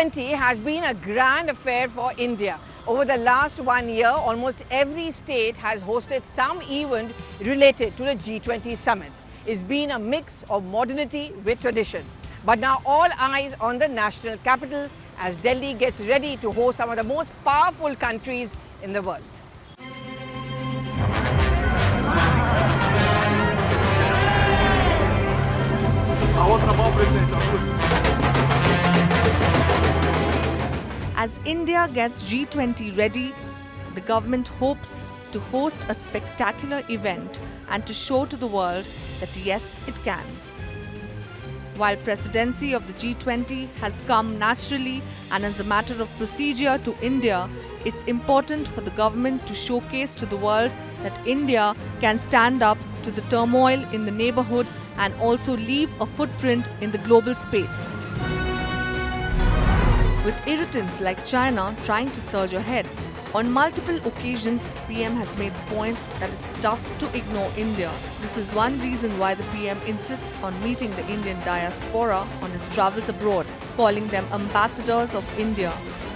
G20 has been a grand affair for India. Over the last 1 year, almost every state has hosted some event related to the G20 Summit. It's been a mix of modernity with tradition. But now all eyes on the national capital as Delhi gets ready to host some of the most powerful countries in the world. As India gets G20 ready, the government hopes to host a spectacular event and to show to the world that yes, it can. While presidency of the G20 has come naturally and as a matter of procedure to India, it's important for the government to showcase to the world that India can stand up to the turmoil in the neighborhood and also leave a footprint in the global space. With irritants like China trying to surge ahead, on multiple occasions, PM has made the point that it's tough to ignore India. This is one reason why the PM insists on meeting the Indian diaspora on his travels abroad, calling them ambassadors of India.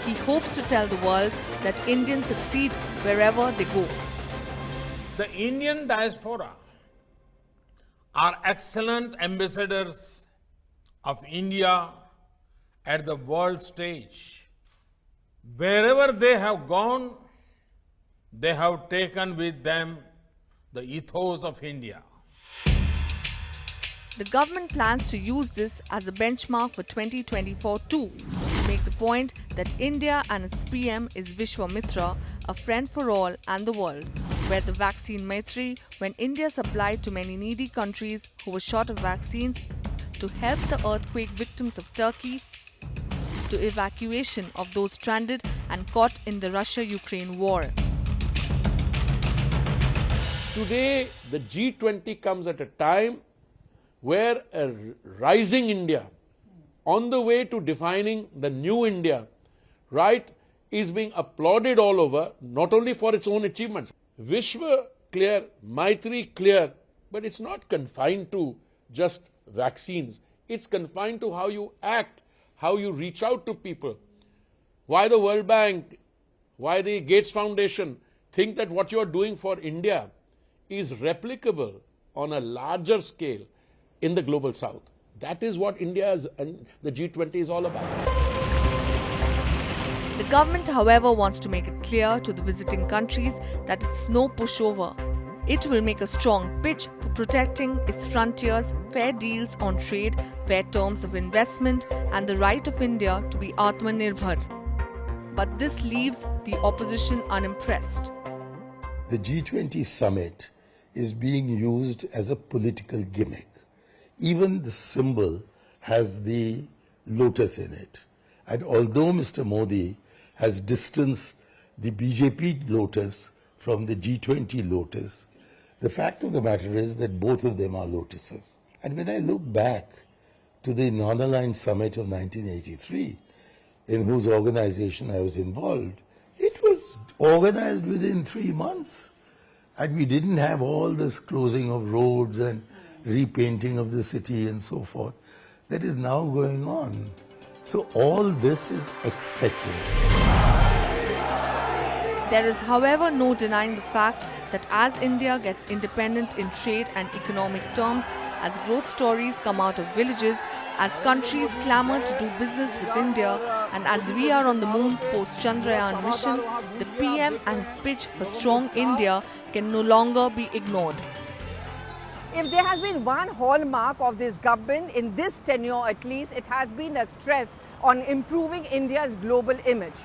He hopes to tell the world that Indians succeed wherever they go. The Indian diaspora are excellent ambassadors of India at the world stage. Wherever they have gone, they have taken with them the ethos of India. The government plans to use this as a benchmark for 2024 too, to make the point that India and its PM is Vishwamitra, a friend for all and the world, where the vaccine Maitri, when India supplied to many needy countries who were short of vaccines, to help the earthquake victims of Turkey, to evacuation of those stranded and caught in the Russia-Ukraine war. Today, the G20 comes at a time where a rising India, on the way to defining the new India, right, is being applauded all over, not only for its own achievements. Vishwa clear, Maitri clear, but it's not confined to just vaccines. It's confined to how you act, how you reach out to people. Why the World Bank, why the Gates Foundation think that what you are doing for India is replicable on a larger scale in the global south. That is what India and the G20 is all about. The government, however, wants to make it clear to the visiting countries that it's no pushover. It will make a strong pitch for protecting its frontiers, fair deals on trade, fair terms of investment, and the right of India to be Atmanirbhar. But this leaves the opposition unimpressed. The G20 summit is being used as a political gimmick. Even the symbol has the lotus in it. And although Mr. Modi has distanced the BJP lotus from the G20 lotus, the fact of the matter is that both of them are lotuses. And when I look back to the non-aligned summit of 1983, in whose organization I was involved, it was organized within 3 months. And we didn't have all this closing of roads and repainting of the city and so forth that is now going on. So all this is excessive. There is, however, no denying the fact that as India gets independent in trade and economic terms, as growth stories come out of villages, as countries clamour to do business with India, and as we are on the moon post-Chandrayaan mission, the PM and his pitch for strong India can no longer be ignored. If there has been one hallmark of this government, in this tenure at least, it has been a stress on improving India's global image.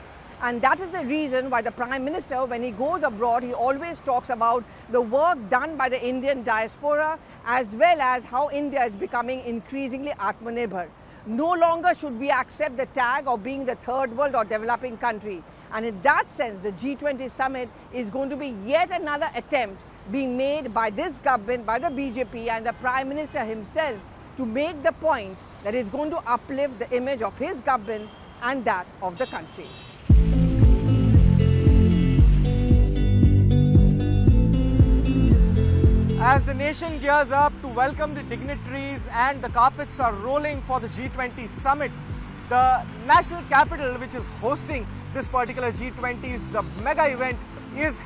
And that is the reason why the Prime Minister, when he goes abroad, he always talks about the work done by the Indian diaspora as well as how India is becoming increasingly Atmanirbhar. No longer should we accept the tag of being the third world or developing country. And in that sense, the G20 summit is going to be yet another attempt being made by this government, by the BJP and the Prime Minister himself to make the point that it's going to uplift the image of his government and that of the country. As the nation gears up to welcome the dignitaries and the carpets are rolling for the G20 summit, The national capital, which is hosting this particular G20's mega event,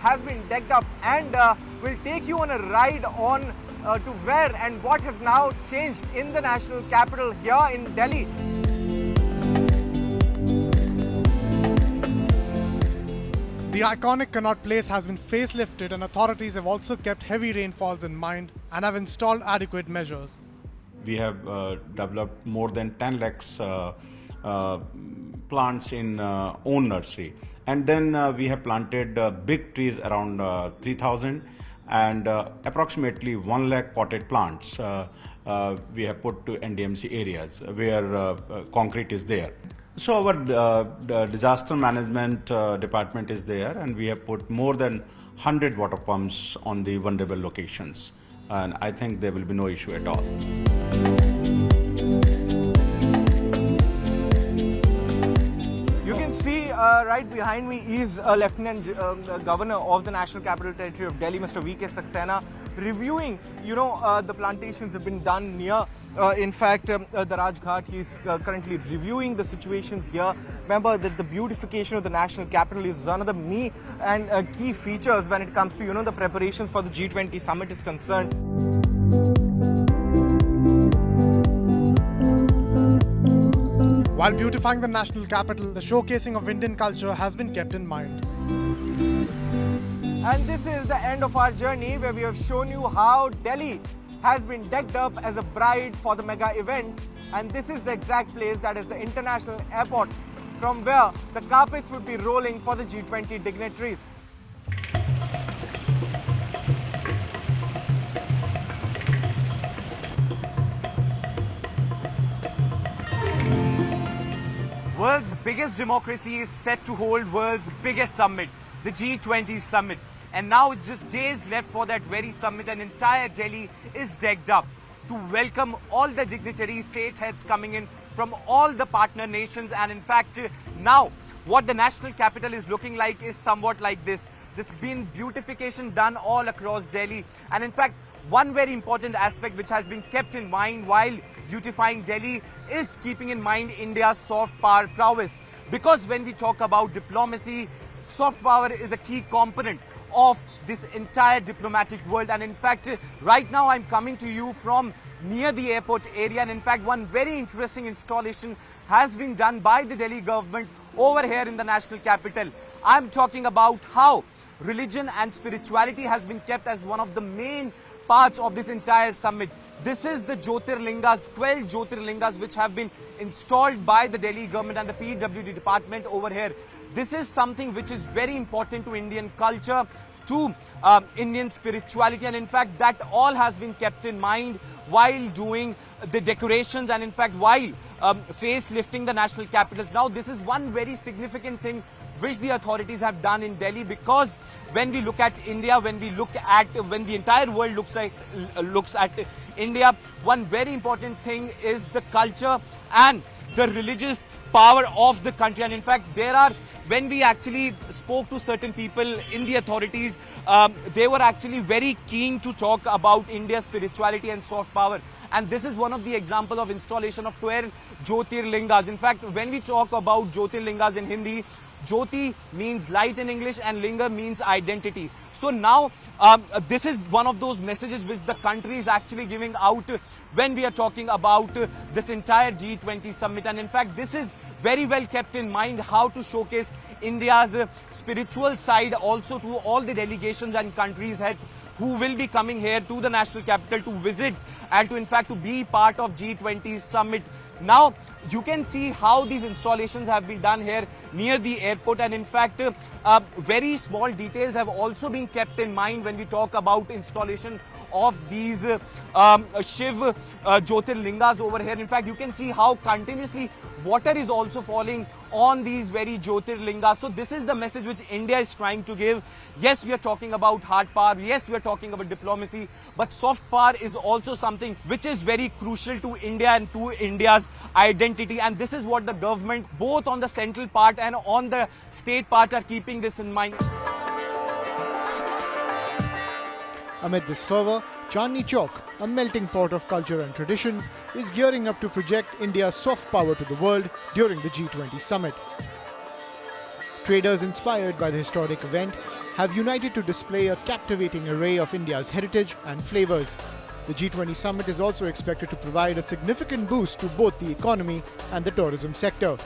has been decked up, and will take you on a ride on to where and what has now changed in the national capital here in Delhi. The iconic Connaught Place has been facelifted, and authorities have also kept heavy rainfalls in mind and have installed adequate measures. We have developed more than 10 lakhs plants in own nursery, and then we have planted big trees around 3,000, and approximately 1 lakh potted plants we have put to NDMC areas where concrete is there. So our disaster management department is there, and we have put more than 100 water pumps on the vulnerable locations, and I think there will be no issue at all. You can see right behind me is Lieutenant Governor of the National Capital Territory of Delhi, Mr. V.K. Saxena, reviewing, the plantations have been done near, in fact, the Rajghat. He's currently reviewing the situations here. Remember that the beautification of the national capital is one of the key features when it comes to, the preparations for the G20 summit is concerned. While beautifying the national capital, the showcasing of Indian culture has been kept in mind. And this is the end of our journey, where we have shown you how Delhi has been decked up as a bride for the mega event. And this is the exact place, that is the international airport, from where the carpets would be rolling for the G20 dignitaries. World's biggest democracy is set to hold world's biggest summit, the G20 Summit. And now it's just days left for that very summit, and entire Delhi is decked up to welcome all the dignitary state heads coming in from all the partner nations. And in fact, now what the national capital is looking like is somewhat like this. There's been beautification done all across Delhi. And in fact, one very important aspect which has been kept in mind while beautifying Delhi is keeping in mind India's soft power prowess. Because when we talk about diplomacy, soft power is a key component of this entire diplomatic world. And in fact, right now I'm coming to you from near the airport area. And in fact, one very interesting installation has been done by the Delhi government over here in the national capital. I'm talking about how religion and spirituality has been kept as one of the main parts of this entire summit. This is the Jyotirlingas, 12 Jyotirlingas which have been installed by the Delhi government and the PWD department over here. This is something which is very important to Indian culture, to Indian spirituality, and in fact that all has been kept in mind while doing the decorations and in fact while facelifting the national capitals. Now this is one very significant thing which the authorities have done in Delhi, because when we look at India, when the entire world looks at India, one very important thing is the culture and the religious power of the country. And in fact, when we actually spoke to certain people in the authorities, they were actually very keen to talk about India's spirituality and soft power. And this is one of the examples of installation of 12 Jyotirlingas. In fact, when we talk about Jyotirlingas in Hindi, Jyoti means light in English and Linga means identity. So now this is one of those messages which the country is actually giving out when we are talking about this entire G20 summit. And in fact, this is very well kept in mind, how to showcase India's spiritual side also to all the delegations and countries head who will be coming here to the national capital to visit and to in fact to be part of G20 summit. Now you can see how these installations have been done here near the airport, and in fact very small details have also been kept in mind when we talk about installation of these Shiv Jyotirlingas over here. In fact, you can see how continuously water is also falling on these very Jyotirlingas. So this is the message which India is trying to give. Yes, we are talking about hard power. Yes, we are talking about diplomacy. But soft power is also something which is very crucial to India and to India's identity. And this is what the government, both on the central part and on the state part, are keeping this in mind. Amid this fervour, Chandni Chowk, a melting pot of culture and tradition, is gearing up to project India's soft power to the world during the G20 Summit. Traders inspired by the historic event have united to display a captivating array of India's heritage and flavors. The G20 Summit is also expected to provide a significant boost to both the economy and the tourism sector.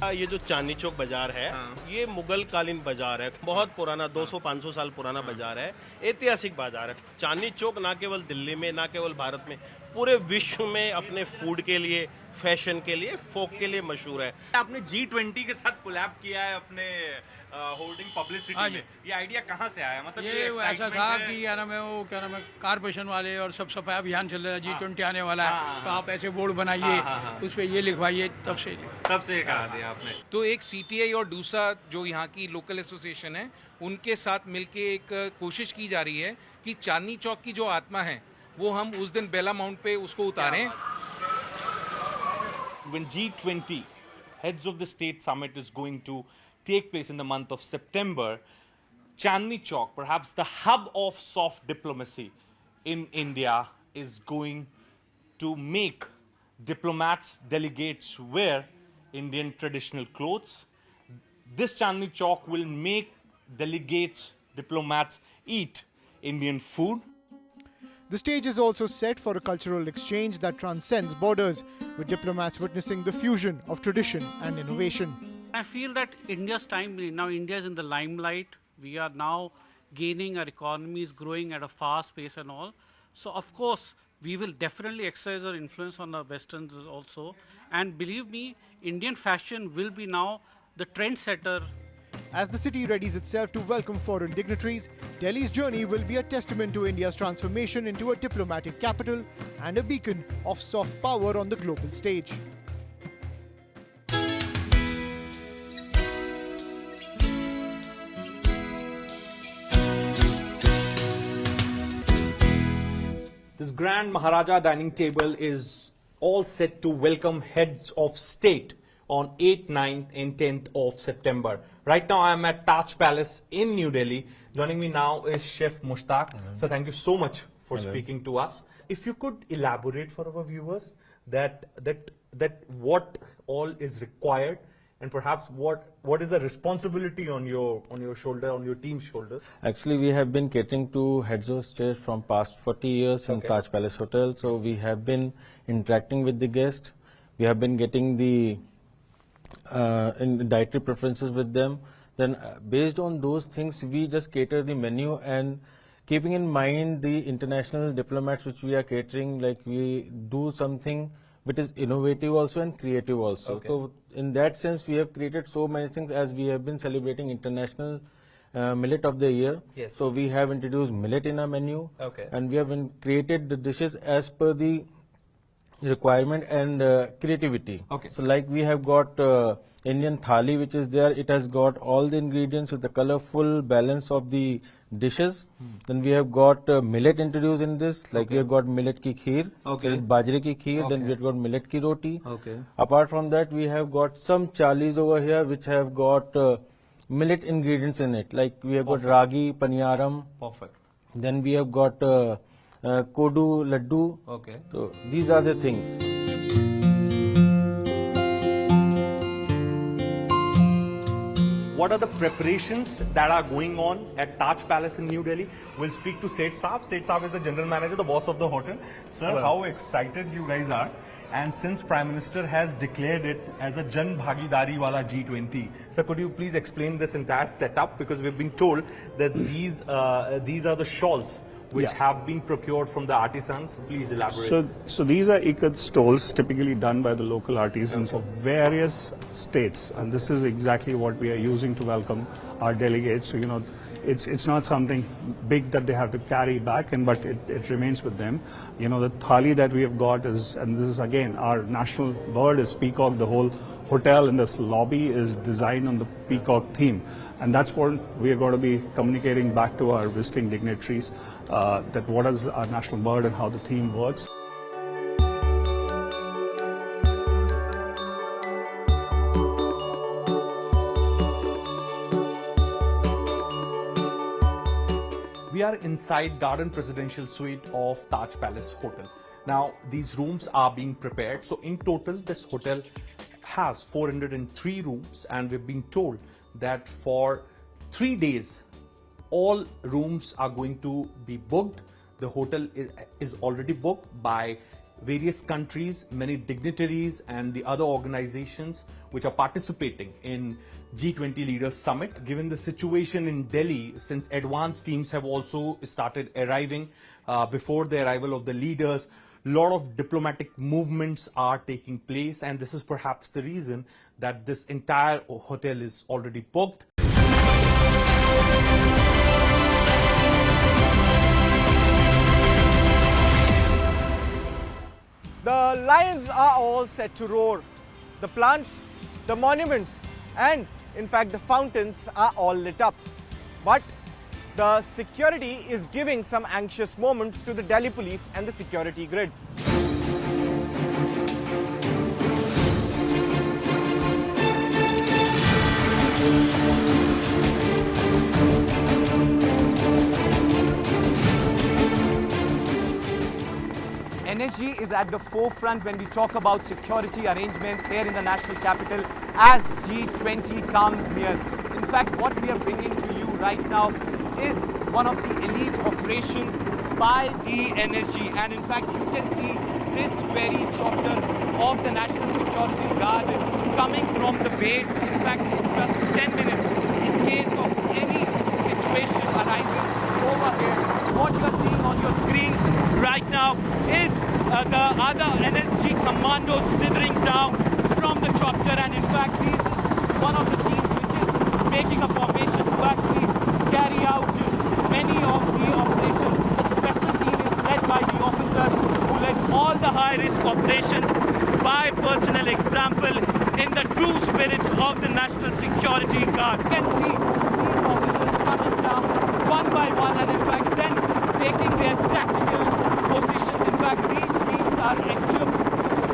ये जो चांदनी चौक बाजार है, ये मुगल कालीन बाजार है, बहुत पुराना 200-500 साल पुराना बाजार है, ऐतिहासिक बाजार है। चांदनी चौक ना केवल दिल्ली में, ना केवल भारत में, पूरे विश्व में अपने फूड के लिए, फैशन के लिए, फोक के लिए मशहूर है। आपने G20 के साथ कोलैब किया है अपने होल्डिंग पब्लिसिटी में, ये आइडिया कहाँ से आया? मतलब ये ऐसा था कि क्या नाम है कारपोरेशन वाले और सब सफाई अभियान चल रहा है, G20 आने वाला है, तो आप ऐसे बोर्ड बनाइए, उस पर ये लिखवाइए, तब से कहा दिया आपने। तो एक CTI और दूसरा जो यहाँ की लोकल एसोसिएशन है, उनके साथ मिलके एक कोशिश की जा रही है कि चांदनी चौक की जो आत्मा है वो हम उस दिन बेला माउंट पे उसको उतारें। When G20 heads of the state summit is going to take place in the month of September, Chandni Chowk, perhaps the hub of soft diplomacy in India, is going to make diplomats, delegates wear Indian traditional clothes. This Chandni Chowk will make delegates, diplomats eat Indian food. The stage is also set for a cultural exchange that transcends borders, with diplomats witnessing the fusion of tradition and innovation. I feel that India's time, now India is in the limelight. We are now gaining, our economy is growing at a fast pace and all. So of course, we will definitely exercise our influence on the Westerns also. And believe me, Indian fashion will be now the trendsetter. As the city readies itself to welcome foreign dignitaries, Delhi's journey will be a testament to India's transformation into a diplomatic capital and a beacon of soft power on the global stage. This grand Maharaja dining table is all set to welcome heads of state on 8th, 9th and 10th of September. Right now I am at Taj Palace in New Delhi. Joining me now is Chef Mushtaq. So thank you so much for speaking to us. If you could elaborate for our viewers that what all is required, and perhaps what is the responsibility on your shoulder, on your team's shoulders? Actually, we have been catering to heads of state from past 40 years in Taj Palace Hotel. So we have been interacting with the guests. We have been getting the dietary preferences with them. Then based on those things, we just cater the menu, and keeping in mind the international diplomats which we are catering, like we do something which is innovative also and creative also. So in that sense, we have created so many things, as we have been celebrating International Millet of the Year. So we have introduced millet in our menu, and we have created the dishes as per the requirement and creativity. So like we have got Indian thali which is there. It has got all the ingredients with the colorful balance of the dishes. Then we have got millet introduced in this, like we have got millet ki kheer, there is bajre ki kheer, then we have got millet ki roti. Apart from that, we have got some chalis over here which have got millet ingredients in it, like we have got ragi, paniyaram. Then we have got kodu laddu. So these are the things. What are the preparations that are going on at Taj Palace in New Delhi? We'll speak to Seth Saab. Seth Saab is the general manager, the boss of the hotel. Sir, how excited you guys are? And since Prime Minister has declared it as a Jan Bhagidari wala G20, sir, could you please explain this entire setup? Because we've been told that these are the shawls which have been procured from the artisans. Please elaborate. So these are ikat stalls typically done by the local artisans of various states, and this is exactly what we are using to welcome our delegates. So, you know, it's not something big that they have to carry back, but it remains with them. You know, the thali that we have got is, and this is again, our national bird is peacock. The whole hotel in this lobby is designed on the peacock theme. And that's what we are going to be communicating back to our visiting dignitaries, that what is our national bird and how the theme works. We are inside Garden Presidential Suite of Taj Palace Hotel. Now, these rooms are being prepared. So in total, this hotel has 403 rooms, and we've been told that for 3 days, all rooms are going to be booked. The hotel is already booked by various countries, many dignitaries and the other organizations which are participating in G20 Leaders Summit. Given the situation in Delhi, since advanced teams have also started arriving before the arrival of the leaders, a lot of diplomatic movements are taking place, and this is perhaps the reason that this entire hotel is already booked. The lions are all set to roar. The plants, the monuments, and in fact the fountains are all lit up. But the security is giving some anxious moments to the Delhi police and the security grid. NSG is at the forefront when we talk about security arrangements here in the national capital as G20 comes near. In fact, what we are bringing to you right now is one of the elite operations by the NSG, and in fact you can see this very chopper of the National Security Guard coming from the base. In fact, in just 10 minutes, in case of any situation arises over here, what you are seeing on your screens right now is the other NSG commandos slithering down from the chopper, and in fact this is one of the teams which is making a formation to actually carry out many of the operations. A special team is led by the officer who led all the high-risk operations by personal example in the true spirit of the National Security Guard. You can see these officers coming down one by one and in fact then taking their tactical positions. In fact, these teams are equipped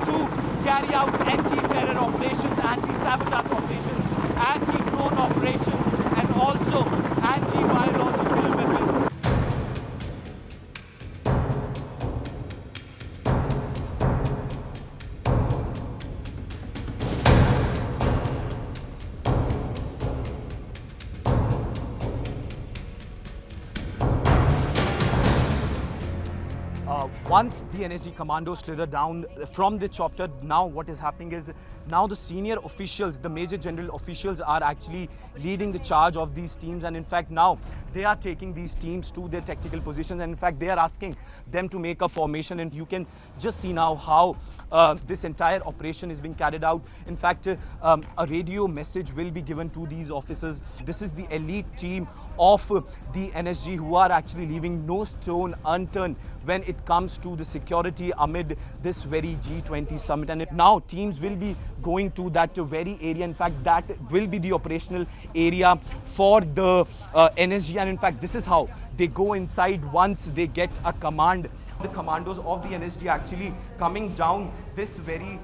to carry out anti-terror operations, anti-sabotage operations, anti-drone operations, and also anti-biological weapons. Once the NSG commandos slither down from the chopper, now what is happening is now the senior officials, the major general officials are actually leading the charge of these teams, and in fact now they are taking these teams to their tactical positions, and in fact they are asking them to make a formation, and you can just see now how this entire operation is being carried out. In fact, a radio message will be given to these officers. This is the elite team of the NSG who are actually leaving no stone unturned when it comes to the security amid this very G20 summit. And now teams will be going to that very area. In fact, that will be the operational area for the NSG. And in fact, this is how they go inside once they get a command. The commandos of the NSG actually coming down this very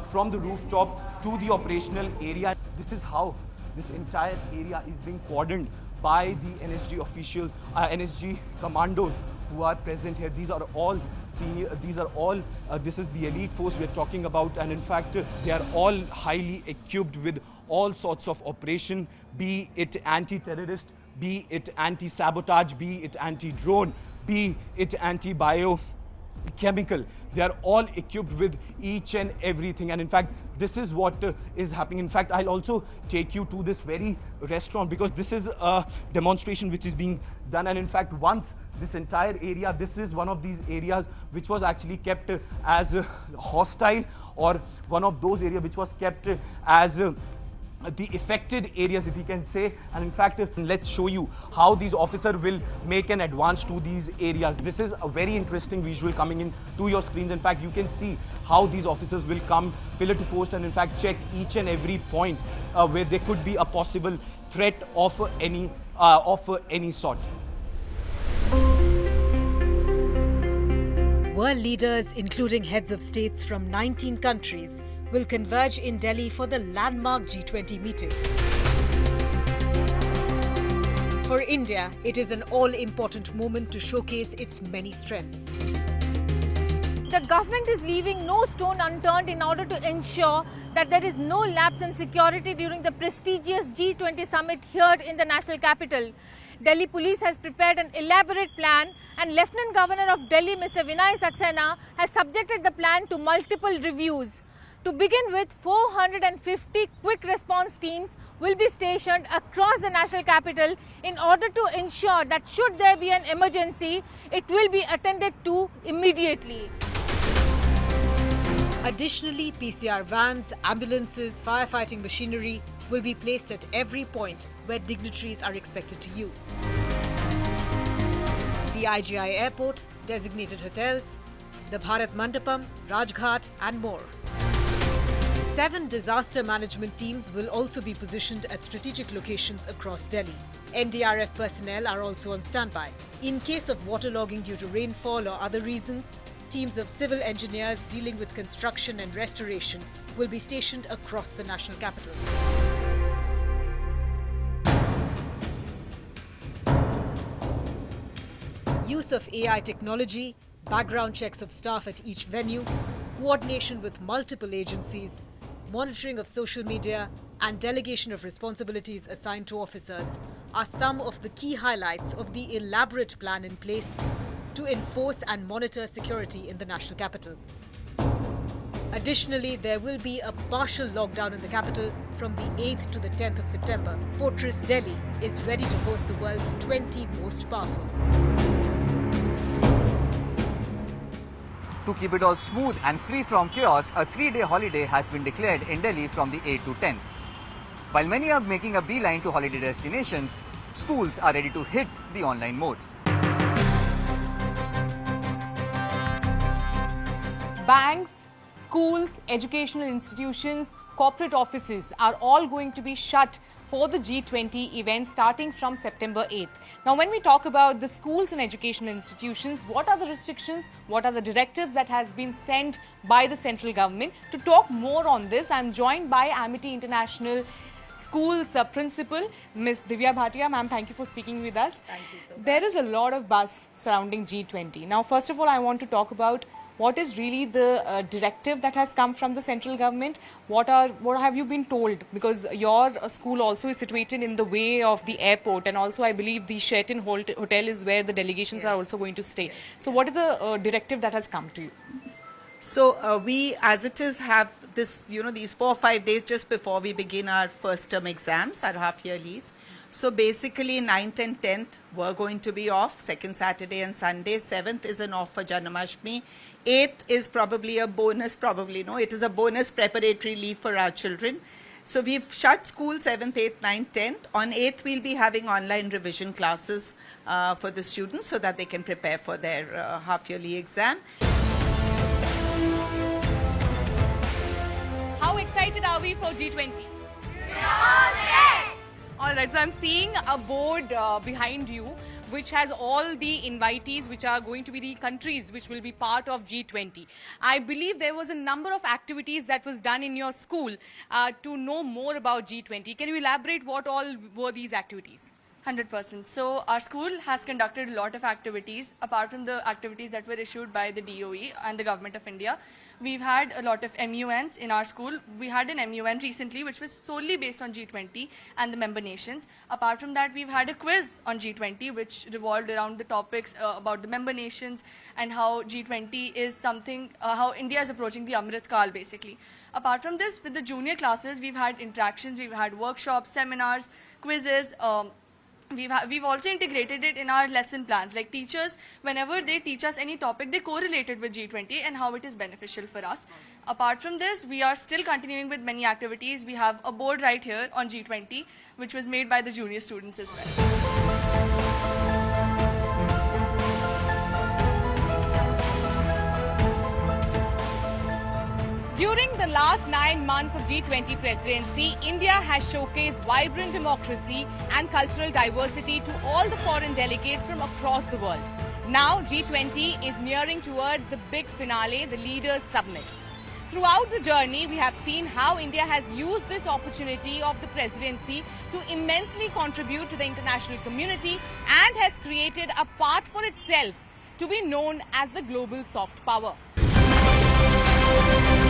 from the rooftop to the operational area. This is how this entire area is being cordoned by the NSG officials, NSG commandos who are present here. These are all senior, this is the elite force we're talking about, and in fact they are all highly equipped with all sorts of operation, be it anti-terrorist, be it anti-sabotage, be it anti-drone, be it anti-biochemical. They are all equipped with each and everything, and in fact this is what is happening. In fact, I'll also take you to this very restaurant because this is a demonstration which is being done, and in fact once this entire area, this is one of these areas which was actually kept as hostile, or one of those areas which was kept as the affected areas, if we can say. And in fact, let's show you how these officers will make an advance to these areas. This is a very interesting visual coming in to your screens. In fact, you can see how these officers will come pillar to post and in fact check each and every point where there could be a possible threat of any sort. World leaders, including heads of states from 19 countries, will converge in Delhi for the landmark G20 meeting. For India, it is an all-important moment to showcase its many strengths. the government is leaving no stone unturned in order to ensure that there is no lapse in security during the prestigious G20 summit here in the national capital. Delhi police has prepared an elaborate plan, and Lieutenant Governor of Delhi, Mr. Vinay Saxena, has subjected the plan to multiple reviews. To begin with, 450 quick response teams will be stationed across the national capital in order to ensure that should there be an emergency, it will be attended to immediately. Additionally, PCR vans, ambulances, firefighting machinery will be placed at every point where dignitaries are expected to use. The IGI airport, designated hotels, the Bharat Mandapam, Rajghat and more. 7 disaster management teams will also be positioned at strategic locations across Delhi. NDRF personnel are also on standby. In case of waterlogging due to rainfall or other reasons, teams of civil engineers dealing with construction and restoration will be stationed across the national capital. Use of AI technology, background checks of staff at each venue, coordination with multiple agencies, monitoring of social media, and delegation of responsibilities assigned to officers are some of the key highlights of the elaborate plan in place to enforce and monitor security in the national capital. Additionally, there will be a partial lockdown in the capital from the 8th to the 10th of September. Fortress Delhi is ready to host the world's 20 most powerful. To keep it all smooth and free from chaos, a 3-day holiday has been declared in Delhi from the 8th to 10th. While many are making a beeline to holiday destinations, schools are ready to hit the online mode. Banks, schools, educational institutions, corporate offices are all going to be shut for the G20 event starting from September 8th. Now, when we talk about the schools and educational institutions, what are the restrictions, what are the directives that has been sent by the central government? To talk more on this, I'm joined by Amity International School's principal, Ms. Divya Bhatia. Ma'am, thank you for speaking with us. Thank you so much. There is a lot of buzz surrounding G20. Now, first of all, I want to talk about what is really the directive that has come from the central government? What have you been told? Because your school also is situated in the way of the airport, and also I believe the Sheraton Hotel is where the delegations are also going to stay. So what is the directive that has come to you? So we, as it is, have this, these 4 or 5 days just before we begin our first term exams, our half-yearlies. So basically 9th and 10th were going to be off, second Saturday and Sunday. 7th is an off for Janmashtami. 8th is probably a bonus, it is a bonus preparatory leave for our children. So we've shut school 7th, 8th, 9th, 10th. On 8th, we'll be having online revision classes for the students so that they can prepare for their half-yearly exam. How excited are we for G20? All right, so I'm seeing a board behind you which has all the invitees which are going to be the countries which will be part of G20. I believe there was a number of activities that was done in your school to know more about G20. Can you elaborate what all were these activities? 100%. So our school has conducted a lot of activities. Apart from the activities that were issued by the DOE and the Government of India, we've had a lot of MUNs in our school. We had an MUN recently which was solely based on G20 and the member nations. Apart from that, we've had a quiz on G20 which revolved around the topics about the member nations and how G20 is something, how India is approaching the Amrit Kal basically. Apart from this, with the junior classes, we've had interactions, we've had workshops, seminars, quizzes. We've also integrated it in our lesson plans. Like teachers, whenever they teach us any topic, they correlate it with G20 and how it is beneficial for us. Apart from this, we are still continuing with many activities. We have a board right here on G20, which was made by the junior students as well. During the last 9 months of G20 presidency, India has showcased vibrant democracy and cultural diversity to all the foreign delegates from across the world. Now, G20 is nearing towards the big finale, the Leaders' Summit. Throughout the journey, we have seen how India has used this opportunity of the presidency to immensely contribute to the international community and has created a path for itself to be known as the global soft power. India.